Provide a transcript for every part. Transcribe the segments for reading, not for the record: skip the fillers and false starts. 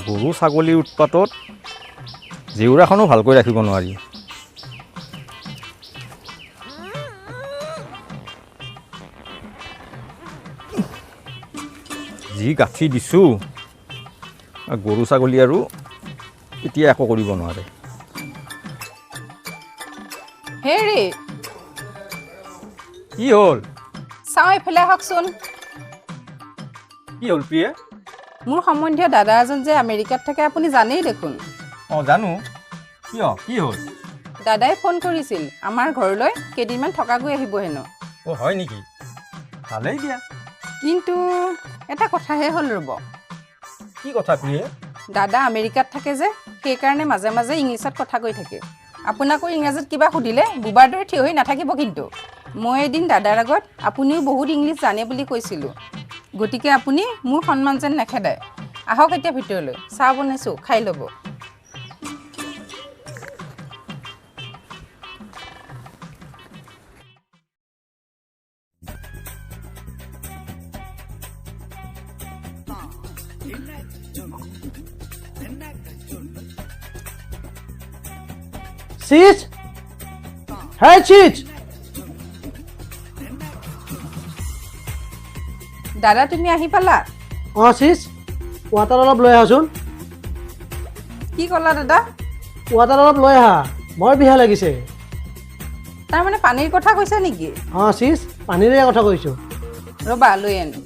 গৰু ছাগলীৰ উৎপাতত জেউৰাখনো ভালকৈ ৰাখিব নোৱাৰি। যি গাঁঠি দিছোঁ গৰু ছাগলী আৰু এতিয়া একো কৰিব নোৱাৰে। হেৰি কি হ'ল? চাওঁ এইফালে আহকচোন। কি হ'ল প্ৰিয়ে? মোৰ সম্বন্ধীয় দাদা এজন যে আমেৰিকাত থাকে আপুনি জানেই দেখোন। অঁ জানো। কিয় কি হ'ল? দাদাই ফোন কৰিছিল আমাৰ ঘৰলৈ কেইদিনমান থকাকৈ আহিব হেনো। অঁ হয় নেকি? ভালেই দিয়া। কিন্তু এটা কথাহে হ'ল ৰ'ব। কি কথা প্ৰিয়ে? দাদা আমেৰিকাত থাকে যে সেইকাৰণে মাজে মাজে ইংলিছত কথা কৈ থাকে। আপোনাকো ইংৰাজীত কিবা সুধিলে বুবাৰ দৰে থিয় হৈ নাথাকিব কিন্তু। মই এদিন দাদাৰ আগত আপুনিও বহুত ইংলিছ জানে বুলি কৈছিলোঁ। গতিকে আপুনি মোৰ সন্মান যেন নেখেদায়। আহক এতিয়া ভিতৰলৈ, চাহ বনাইছোঁ খাই ল'ব। চিজ হে চিজ দাদা তুমি আহি পালা? অঁ চিজ ৱাটাৰ অলপ লৈ আহাচোন। কি ক'লা দাদা? ৱাটাৰ অলপ লৈ আহা, বৰ বিহা লাগিছে। তাৰমানে পানীৰ কথা কৈছা নেকি? অঁ চিজ পানীৰে কথা কৈছোঁ। ৰ'বা লৈ আনো।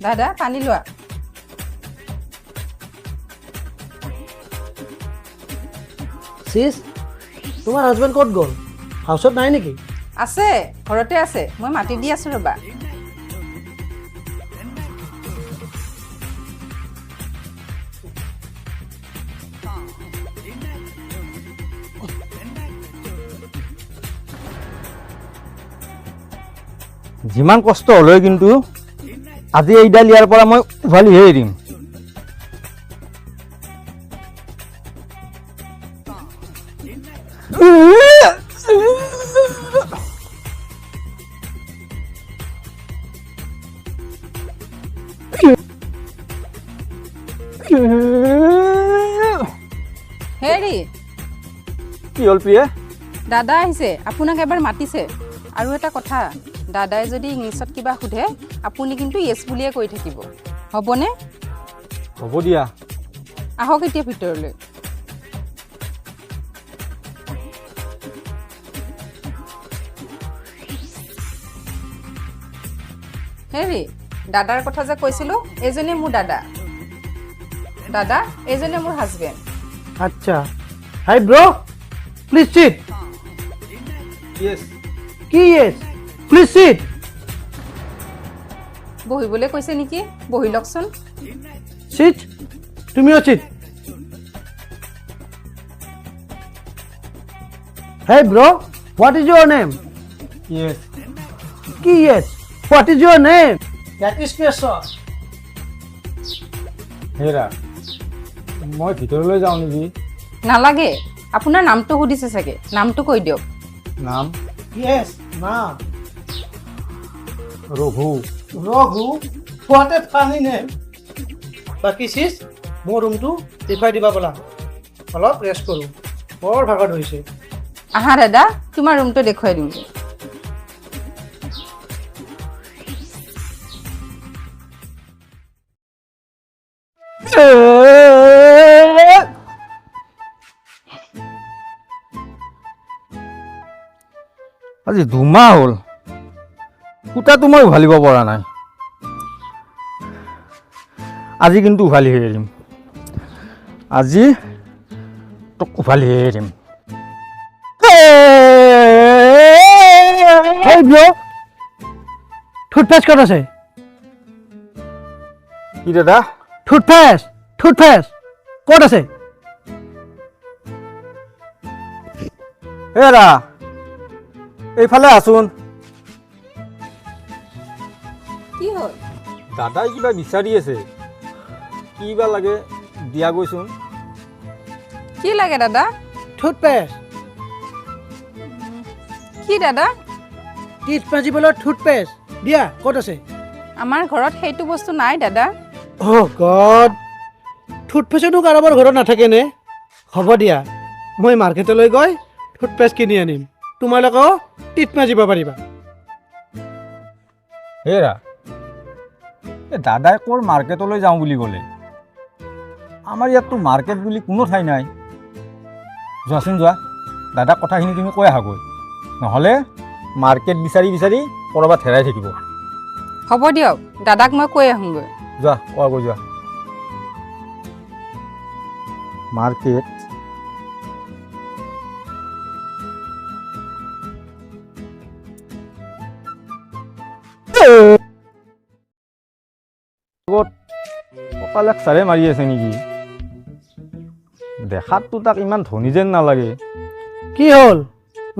দাদা পানী লোৱা। চিজ তোমাৰ হাজবেণ্ড ক'ত গ'ল? হাউচত নাই নেকি? আছে ঘৰতে আছে, মই মাতি দি আছোঁ ৰ'বা। যিমান কষ্ট হ'লেও কিন্তু আজি এইডাল ইয়াৰ পৰা মই উভালিহে এৰিম। হেৰি কি হ'ল প্ৰিয়ে? দাদা আহিছে, আপোনাক এবাৰ মাতিছে। আৰু এটা কথা, দাদাই যদি ইংলিছত কিবা সোধে আপুনি কিন্তু য়েছ বুলিয়ে কৈ থাকিব, হ'বনে? হ'ব দিয়া। আহক এতিয়া ভিতৰলৈ। হেৰি দাদাৰ কথা যে কৈছিলোঁ, এইজনে মোৰ দাদা। দাদা এইজনে মোৰ হাজবেণ্ড। আচ্ছা হাই ব্ৰ প্লিজ চিট। য়েছ। কি য়েছ? Please seat. বহিবলৈ কৈছে নেকি? বহি লওকচোন। চিট তুমিও cheat. Hey bro what is your name? Yes. কি yes? What is your name? That is question. হেৰা মই ভিতৰলৈ যাওঁ নেকি? নালাগে, আপোনাৰ নামটো সুধিছে চাগে, নামটো কৈ দিয়ক। নাম য়েছ নাম Raghu. Raghu? What a funny name. বাকী চিজ মোৰ ৰুমটো দেখুৱাই দিবা ব'লা, অলপ ৰেষ্ট কৰোঁ, বৰ ভাগৰ ধৰিছে। আহা দাদা, তোমাৰ ৰুমটো দেখুৱাই দিমগৈ। আজি 2 মাহ হ'ল সূতাটো মই উভালিব পৰা নাই। আজি কিন্তু উভালিহে এৰিম। আজি তোক উভালিহে এৰিম। হেই ব্ৰ টুথপেষ্ট ক'ত আছে? কি দাদা? টুথপেষ্ট ক'ত আছে? হেৰা এইফালে আছোন। কি হ'ল? দাদাই কিবা বিচাৰি আছে, কি বা লাগে দিয়া গৈছোন। কি লাগে দাদা? টুথপেষ্ট। কি দাদা? টিথ মাজিবলৈ টুথপেষ্ট। দিয়া ক'ত আছে? আমাৰ ঘৰত সেইটো বস্তু নাই দাদা। অ' গড, টুথপেষ্টো কাৰোবাৰ ঘৰত নাথাকেনে? হ'ব দিয়া, মই মাৰ্কেটলৈ গৈ টুথপেষ্ট কিনি আনিম, তোমালোকেও টিপ মাজিব পাৰিবা। হেৰা এই দাদাই ক'ৰ মাৰ্কেটলৈ যাওঁ বুলি ক'লে? আমাৰ ইয়াততো মাৰ্কেট বুলি কোনো ঠাই নাই। যোৱাচোন যোৱা, দাদাক কথাখিনি তুমি কৈ আহাগৈ, নহ'লে মাৰ্কেট বিচাৰি বিচাৰি ক'ৰবাত হেৰাই থাকিব। হ'ব দিয়ক, দাদাক মই কৈ আহোঁগৈ। যোৱা কোৱাগৈ যোৱা। মাৰ্কেট কপালে চাৰে মাৰি আছে নেকি? দেখাততো তাক ইমান ধনী যেন নালাগে। কি হ'ল,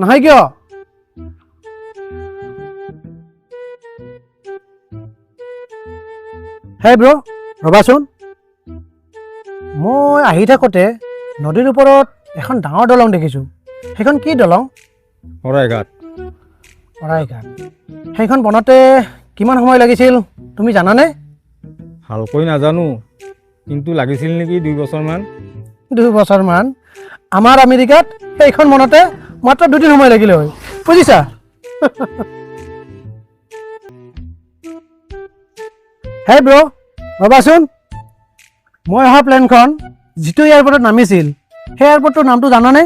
নহয় কিয়? হে ব্ৰ, ৰ'বাচোন। মই আহি থাকোঁতে নদীৰ ওপৰত এখন ডাঙৰ দলং দেখিছোঁ। সেইখন কি দলং? শৰাইঘাট। শৰাইঘাট। সেইখন বনাওঁতে কিমান সময় লাগিছিল তুমি জানানে? ভালকৈ নাজানো, কিন্তু লাগিছিল নেকি 2 বছৰমান। 2 বছৰমান? আমাৰ আমেৰিকাত সেইখন বনাওঁতে মাত্ৰ 2 দিন সময় লাগিলে হয়, বুজিছা? হে ব্ৰ, ৰ'বাচোন। মই অহা প্লেনখন যিটো এয়াৰপৰ্টত নামিছিল, সেই এয়াৰপৰ্টটোৰ নামটো জানানে?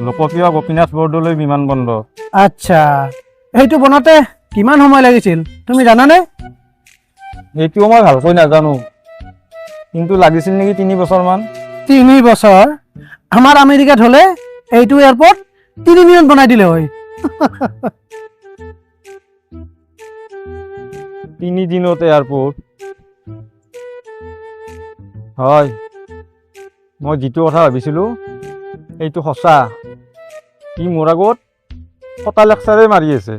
লোকপ্ৰিয় গোপীনাথ বৰদলৈ বিমানবন্দৰ। আচ্ছা, সেইটো বনাওঁতে কিমান সময় লাগিছিল তুমি জানানে? এইটোও মই ভালকৈ নাজানো, কিন্তু লাগিছিল নেকি 3 বছৰমান। 3 বছৰ? আমাৰ আমেৰিকাত হ'লে এইটো এয়াৰপৰ্ট 3 দিনত বনাই দিলে হয়। 3 দিনত এয়াৰপৰ্ট? হয়, মই যিটো কথা ভাবিছিলোঁ সেইটো সঁচা। ই মোৰ আগত কটা লেকচাৰে মাৰি আছে।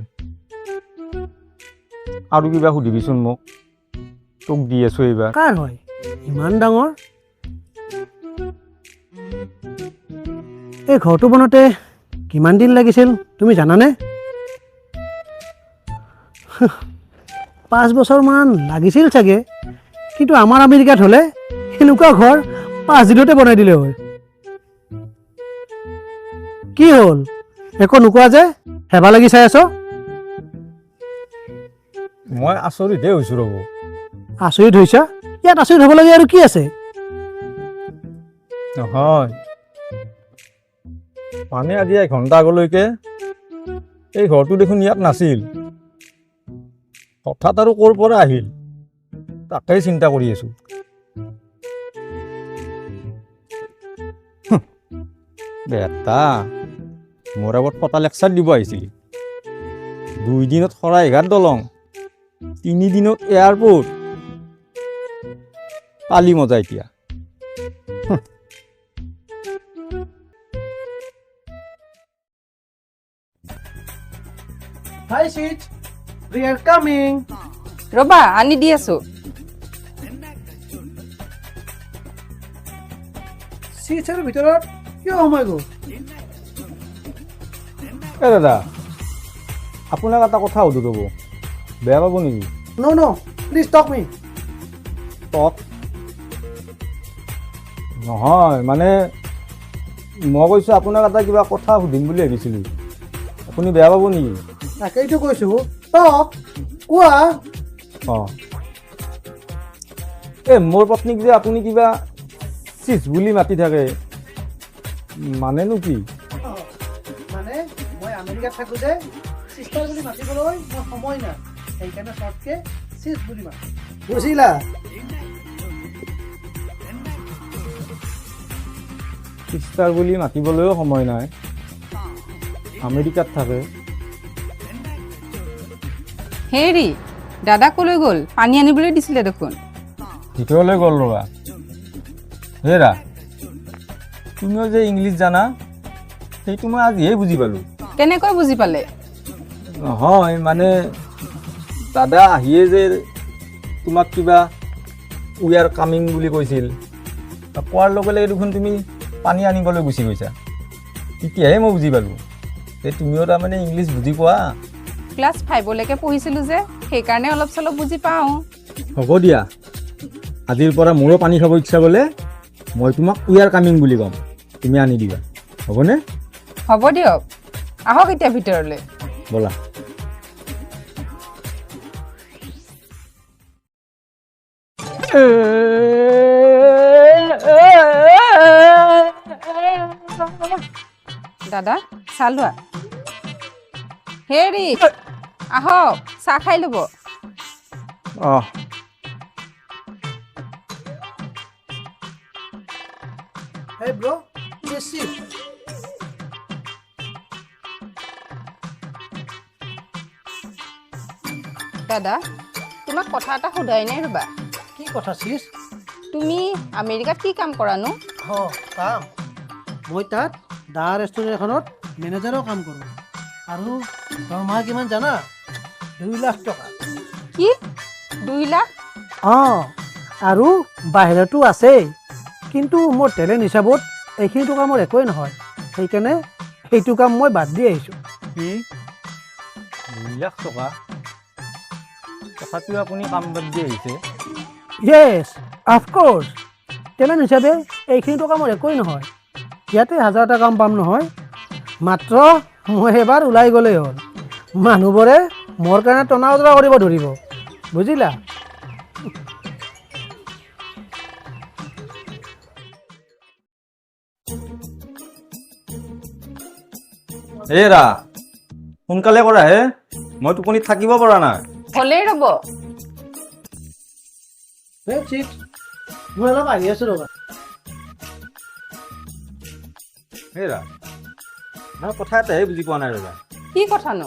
আৰু কিবা সুধিবিচোন মোক, তোক দি আছো এইবাৰ। কাৰ হয় ইমান ডাঙৰ? এই ঘৰটো বনাওঁতে কিমান দিন লাগিছিল তুমি জানানে? 5 বছৰমান লাগিছিল চাগে, কিন্তু আমাৰ আমেৰিকাত হ'লে এনেকুৱা ঘৰ 5 দিনতে বনাই দিলে হয়। কি হ'ল, একো নোকোৱা যে, হেবা লাগি চাই আছ? মই আচৰিতহে হৈছোঁ ৰ'ব। আচৰিত হৈছা? ইয়াত আচৰিত হ'ব লাগে আৰু কি আছে? নহয় মানে আজি 1 ঘণ্টা আগলৈকে এই ঘৰটো দেখোন ইয়াত নাছিল। হঠাৎ আৰু ক'ৰ পৰা আহিল, তাকেই চিন্তা কৰি আছোঁ। বেটা মোৰ আগত ফটা লেকচাৰ দিব আহিছিল। 2 দিনত শৰাইঘাট দলং, 3 দিনত এয়াৰপৰ্ট। পালি মজা এতিয়া। Hi, Sid. We are coming. ৰ'বা, আনি দি আছোঁ। চিটৰ ভিতৰত কিয় সোমাই গ'ল? এ দাদা, আপোনাক এটা কথা সুধো ৰ'ব, বেয়া পাব নেকি? No, no. Please talk me. টক নহয়, মানে মই কৈছোঁ আপোনাক এটা কিবা কথা সুধিম বুলি ভাবিছিলোঁ। আপুনি বেয়া পাব নেকি? তাকেইতো কৈছোঁ। Talk. কোৱা। অঁ, এই মোৰ পত্নীক যে আপুনি কিবা চিজ বুলি মাতি থাকে, মানেনো কি? মানে মই আমেৰিকাত থাকোঁ যে, চিষ্টাৰ বুলি মাতিবলৈ মোৰ সময় নাই, সেইকাৰণে শ্বৰ্টকে চিজ বুলি মাতো। বুজিলা? চিষ্টাৰ বুলি মাতিবলৈও সময় নাই, আমেৰিকাত থাকে। হেৰি, দাদা ক'লৈ গ'ল? পানী আনিবলৈ দিছিলে দেখোন। ভিতৰলৈ গ'ল ৰ'বা। হেৰা, তুমিও যে ইংলিছ জানা, সেইটো মই আজিহে বুজি পালোঁ। কেনেকৈ বুজি পালে? নহয় মানে দাদা আহিয়ে যে তোমাক কিবা উই আৰ কামিং বুলি কৈছিল, কোৱাৰ লগে লগে দেখোন তুমি পানী আনিবলৈ গুচি গৈছা। তেতিয়াহে মই বুজি পালোঁ যে তুমিও তাৰমানে ইংলিছ বুজি পোৱা। ক্লাছ 5লৈকে পঢ়িছিলোঁ যে সেইকাৰণে অলপ চলপ বুজি পাওঁ। হ'ব দিয়া, আজিৰ পৰা মোৰো পানী খাব ইচ্ছা গ'লে মই তোমাক উই আৰ কামিং বুলি ক'ম, তুমি আনি দিবা, হ'বনে? হ'ব দিয়ক, আহক এতিয়া ভিতৰলৈ। ব'লা। দাদা চাহ লোৱা। হেৰি আহক, চাহ খাই ল'ব। অঁ Hey bro, this is দাদা তোমাক কথা এটা সোধাই নাই ৰ'বা। কি কথা চিছ? তুমি আমেৰিকাত কি কাম কৰানো? কাম মই তাত দা ৰেষ্টুৰেণ্ট এখনত মেনেজাৰৰ কাম কৰোঁ আৰু দৰমহা কিমান জানা? 2 লাখ টকা। কি 2 লাখ? অঁ, আৰু বাহিৰতো আছেই, কিন্তু মোৰ টেলেণ্ট হিচাপত এইখিনি টকা মোৰ একোৱেই নহয়, সেইকাৰণে সেইটো কাম মই বাদ দি আহিছোঁ। কি 2 লাখ টকা? তথাপিও আপুনি কাম বাদ দি আহিছে? য়েছ, অফক'ৰ্ছ। টেলেণ্ট হিচাপে এইখিনি টকা মোৰ একোৱেই নহয়, ইয়াতে 1000টা কাম পাম নহয়। মাত্ৰ মই এবাৰ ওলাই গ'লেই হ'ল, মানুহবোৰে মোৰ কাৰণে টনা ওজৰা কৰিব ধৰিব, বুজিলা? এৰা সোনকালে কৰা হে, মই টোপনিত থাকিব পৰা নাই। হ'লেই ৰ'ব। মই অলপ আহি আছোঁ ৰ'বা। এৰা মই কথা এটাহে বুজি পোৱা নাই ৰ'বা। কি কথানো?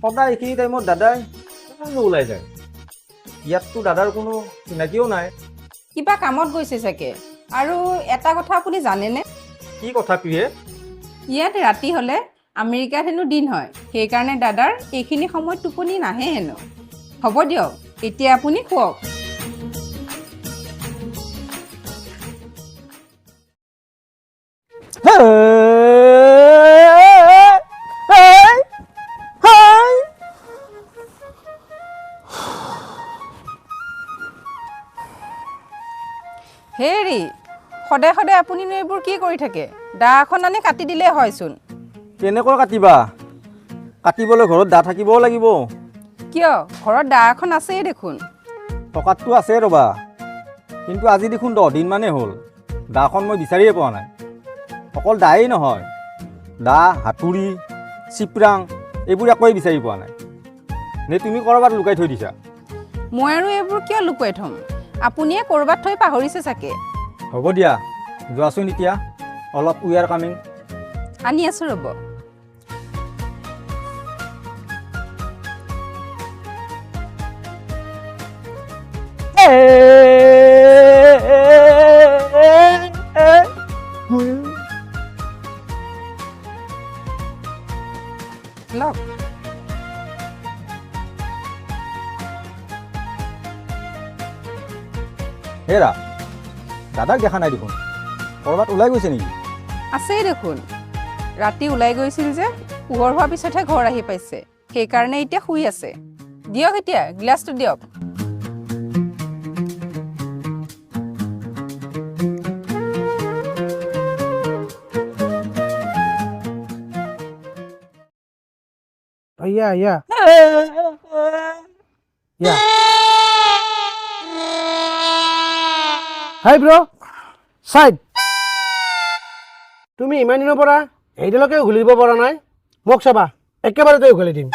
সদায় এইখিনি টাইমত দাদাই ওলাই যায়, ইয়াততো দাদাৰ কোনো চিনাকিও নাই। কিবা কামত গৈছে চাগে। আৰু এটা কথা আপুনি জানেনে? কি কথা পিহে? ইয়াত ৰাতি হ'লে আমেৰিকাত হেনো দিন হয়, সেইকাৰণে দাদাৰ এইখিনি সময়ত টোপনি নাহে হেনো। হ'ব দিয়ক, এতিয়া আপুনি শুৱক। হেৰি সদায় সদায় আপুনিনো এইবোৰ কি কৰি থাকে? দা এখন আনি কাটি দিলেই হয়চোন। কেনেকৈ কাটিবা? কাটিবলৈ ঘৰত দা থাকিবও লাগিব। কিয়? ঘৰত দা এখন আছেই দেখোন। টকাতটো আছে ৰ'বা, কিন্তু আজি দেখোন 10 দিনমানেই হ'ল দাখন মই বিচাৰিয়ে পোৱা নাই। অকল দায়েই নহয়, দা, হাতুৰি, চিপৰাং এইবোৰ একোৱেই বিচাৰি পোৱা নাই। নে তুমি ক'ৰবাত লুকাই থৈ দিছা? মই আৰু এইবোৰ কিয় লুকুৱাই থ'ম? আপুনিয়ে ক'ৰবাত থৈ পাহৰিছে চাগে। হ'ব দিয়া, যোৱাচোন এতিয়া অলপ উই আৰ কামিং। আনি আছোঁ ৰ'ব। লওক। হেৰা দাদাক দেখা নাই দেখোন, ক'ৰবাত ওলাই গৈছে নেকি? আছেই দেখোন, ৰাতি ওলাই গৈছিল যে পোহৰ হোৱাৰ পিছতহে ঘৰ আহি পাইছে, সেইকাৰণে এতিয়া শুই আছে। দিয়ক এতিয়া গ্লাছটো দিয়ক। Yeah. Yeah. Hi bro, side. তুমি ইমান দিনৰ পৰা এইডালকে ঘূলিব পৰা নাই, মোক চাবা একেবাৰতে উঘালি দিম।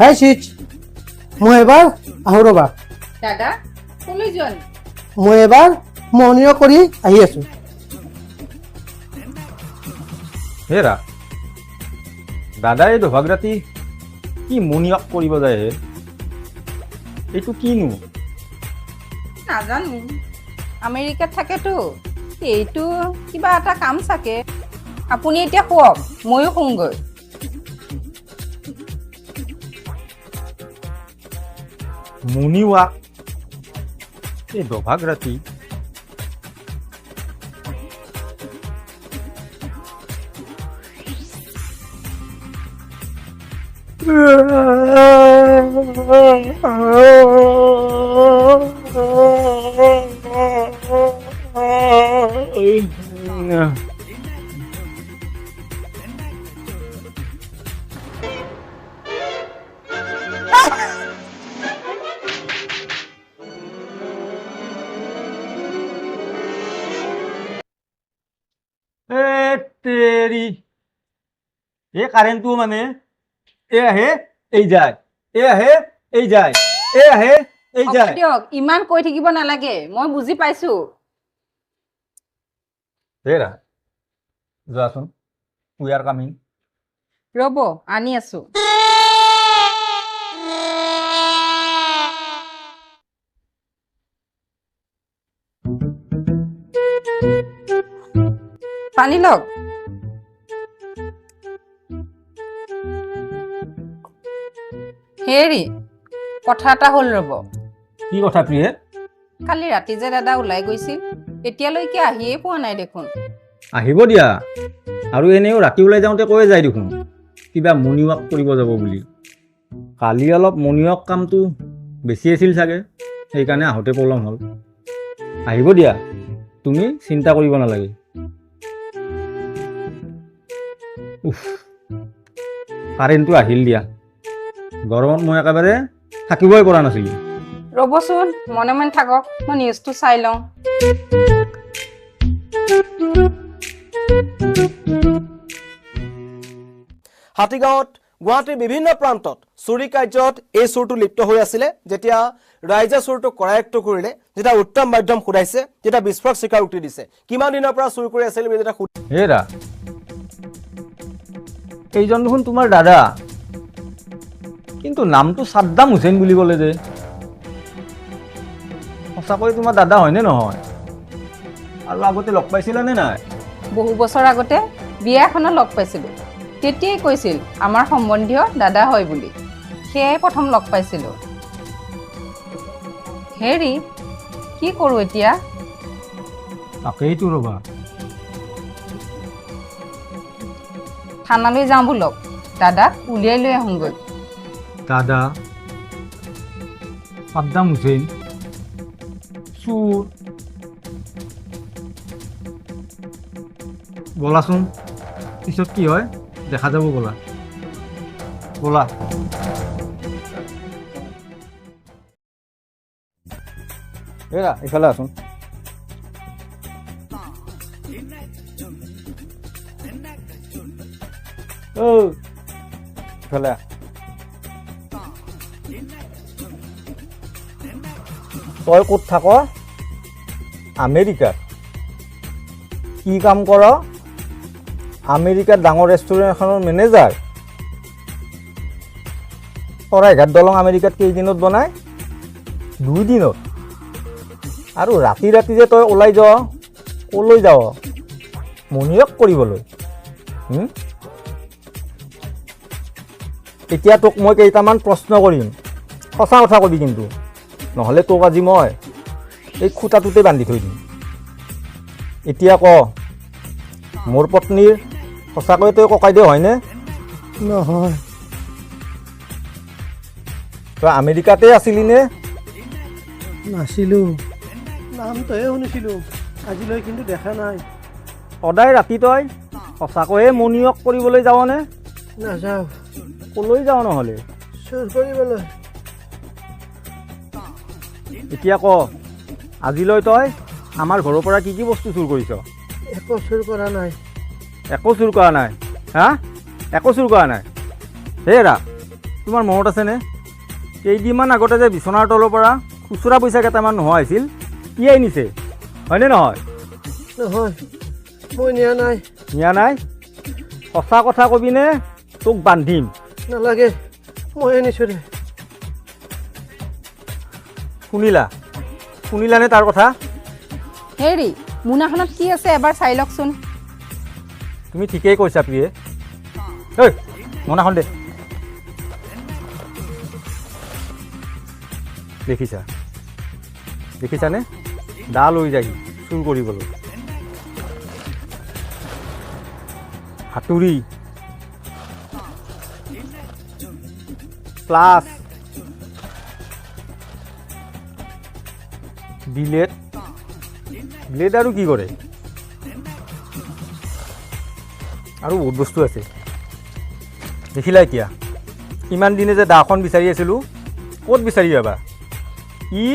হাই চিচ, মই এবাৰ আহোঁ ৰ'বা। দাদা কলৈ যোৱা? মই এবাৰ মৰ্ণিং কৰি আহি আছোঁ। হেৰা দাদাই দভাগ ৰাতি কি মনিয়ক কৰিব যায় হে? এইটো কিনো? নাজানো, আমেৰিকাত থাকেতো, এইটো কিবা এটা কাম চাগে। আপুনি এতিয়া শুৱক, ময়ো শুওঁগৈ। মুনি ৱাক, এই দভাগ ৰাতি। তেৰি এই কাৰেণ্টটো মানে এই আহে এই যায়, এই আহে এই যায়, এই আহে এই হ'ব যায়। দিয়ক, ইমান কৈ থাকিব নালাগে, মই বুজি পাইছো। হেৰা যোৱাচোন, উই আৰ কামিং। ৰ'ব, আনি আছো। পানী লওক। হেৰি, কথা এটা হ'ল ৰ'ব। কি কথা প্ৰিয়ে? কালি ৰাতি যে দাদা ওলাই গৈছিল, এতিয়ালৈকে আহিয়ে পোৱা নাই দেখোন। আহিব দিয়া, আৰু এনেও ৰাতি ওলাই যাওঁতে কৈয়ে যায় দেখোন কিবা মৰ্ণিং ৱাক কৰিব যাব বুলি। কালি অলপ মৰ্ণিং ৱাক কামটো বেছি আছিল চাগে, সেইকাৰণে আহোঁতে পলম হ'ল। আহিব দিয়া, তুমি চিন্তা কৰিব নালাগে। উফ, কাৰেণ্টটো আহিল দিয়া। গৰমত মই একেবাৰে থাকিবই পৰা নাছিলোঁ। ৰ'বচোন, মনে মনে থাকক, মই নিউজটো চাই লওঁ। হাতীগাঁৱত গুৱাহাটীৰ বিভিন্ন প্ৰান্তত চুৰি কাৰ্যত এই চোৰটো লিপ্ত হৈ আছিলে। যেতিয়া ৰাইজে চোৰটো কৰায়ত্ব কৰিলে, যেতিয়া উত্তম মাধ্যম সোধাইছে, যেতিয়া বিস্ফোৰক স্বীকাৰোক্তি দিছে, কিমান দিনৰ পৰা চুৰ কৰি আছিল বুলি যেতিয়া হেৰা, এইজন দেখোন তোমাৰ দাদা, কিন্তু নামটো ছাদ্দাম হুছেইন বুলি ক'লে যে, সঁচাকৈ তোমাৰ দাদা হয়নে নহয়? আৰু আগতে লগ পাইছিলা নে নাই? বহু বছৰ আগতে বিয়া এখনত লগ পাইছিলোঁ। তেতিয়াই কৈছিল আমাৰ সম্বন্ধীয় দাদা হয় বুলি। সেয়াই প্ৰথম লগ পাইছিলোঁ। হেৰি, কি কৰোঁ এতিয়া? তাকেইতো ৰ'বা। থানালৈ যাওঁ বোলক, দাদাক উলিয়াই লৈ আহোঁগৈ। দাদা ছাদ্দাম হুছেইন চোৰ, ব'লাচোন, পিছত কি হয় দেখা যাব। ব'লা ব'লা। এৰা এইফালে আছোন। ইফালে তই ক'ত থাক? আমেৰিকাত। কি কাম কৰ? আমেৰিকাত ডাঙৰ ৰেষ্টুৰেণ্ট এখনৰ মেনেজাৰ। শৰাইঘাট দলং আমেৰিকাত কেইদিনত বনায়? 2 দিনত। আৰু ৰাতি ৰাতি যে তই ওলাই যাৱ, ক'লৈ যাৱ? মৰ্ণিং ৱাক কৰিবলৈ। এতিয়া তোক মই কেইটামান প্ৰশ্ন কৰিম, সঁচা কথা কবি কিন্তু, নহ'লে তোক আজি মই এই খুটাটোতে বান্ধি থৈ দিম। এতিয়া ক, মোৰ পত্নীৰ সঁচাকৈ তই ককাইদেউ হয়নে? নহয়। তই আমেৰিকাতে আছিলি নে? নাছিলোঁ, নামটোহে শুনিছিলোঁ, আজিলৈ কিন্তু দেখা নাই। সদায় ৰাতি তই সঁচাকৈয়ে মৰ্ণিং ৱাক কৰিবলৈ যাৱনে? নাযাওঁ। ক'লৈ যাৱ নহ'লে? চুৰ কৰিবলৈ। এতিয়া ক, আজিলৈ তই আমাৰ ঘৰৰ পৰা কি কি বস্তু চুৰ কৰিছ? একো চুৰ কৰা নাই। একো চুৰ কৰা নাই? হা, একো চুৰ কৰা নাই? হেৰা, তোমাৰ মনত আছেনে কেইদিনমান আগতে যে বিচনাৰ তলৰ পৰা খুচুৰা পইচা কেইটামান নোহোৱা হৈছিল? কি আনিছে হয়নে নহয়? নহয়, মই নিয়া নাই। নিয়া নাই? সঁচা কথা কবিনে তোক বান্ধিম? নালাগে, মই আনিছোঁ দে। শুনিলানে তাৰ কথা? হেৰি মোনাখনত কি আছে এবাৰ চাই লওকচোন। তুমি ঠিকেই কৈছা প্ৰিয়ে। ঐ মোনাখন দে। দেখিছানে দা লৈ যায় চুৰ কৰিবলৈ। হাতুৰি প্লাছ ব্লেড আৰু কি কৰে? আৰু বহুত বস্তু আছে। দেখিলা এতিয়া ইমান দিনে যে দাখন বিচাৰি আছিলোঁ, ক'ত বিচাৰি যাবা? ই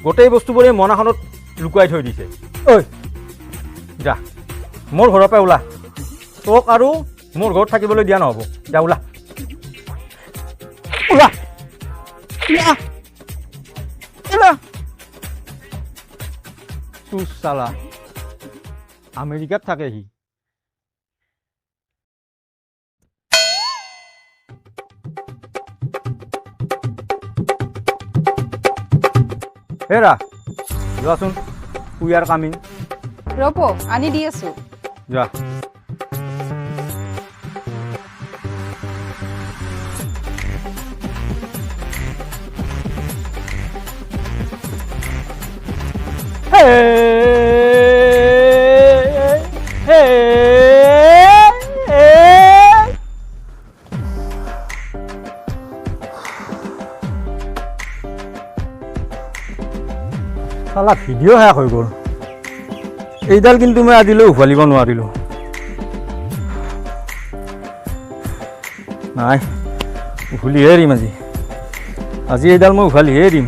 গোটেই বস্তুবোৰে মনাখনত লুকুৱাই থৈ দিছে। ঐ যা মোৰ ঘৰৰ পৰা ওলা, তোক আৰু মোৰ ঘৰত থাকিবলৈ দিয়া নহ'ব। যা ওলা ওলা ওলা ওলা। তোৰ চালা আমেৰিকাত থাকে সি। হেৰা যোৱাচোন, উই আৰ কামিং। ৰ'ব আনি দি আছোঁ। যা। চালা ভিডিঅ' শেষ হৈ গ'ল। এইডাল কিন্তু মই আজিলৈ উভালিব নোৱাৰিলোঁ। নাই উভলিহে এৰিম আজি এইডাল মই উভালিহে এৰিম।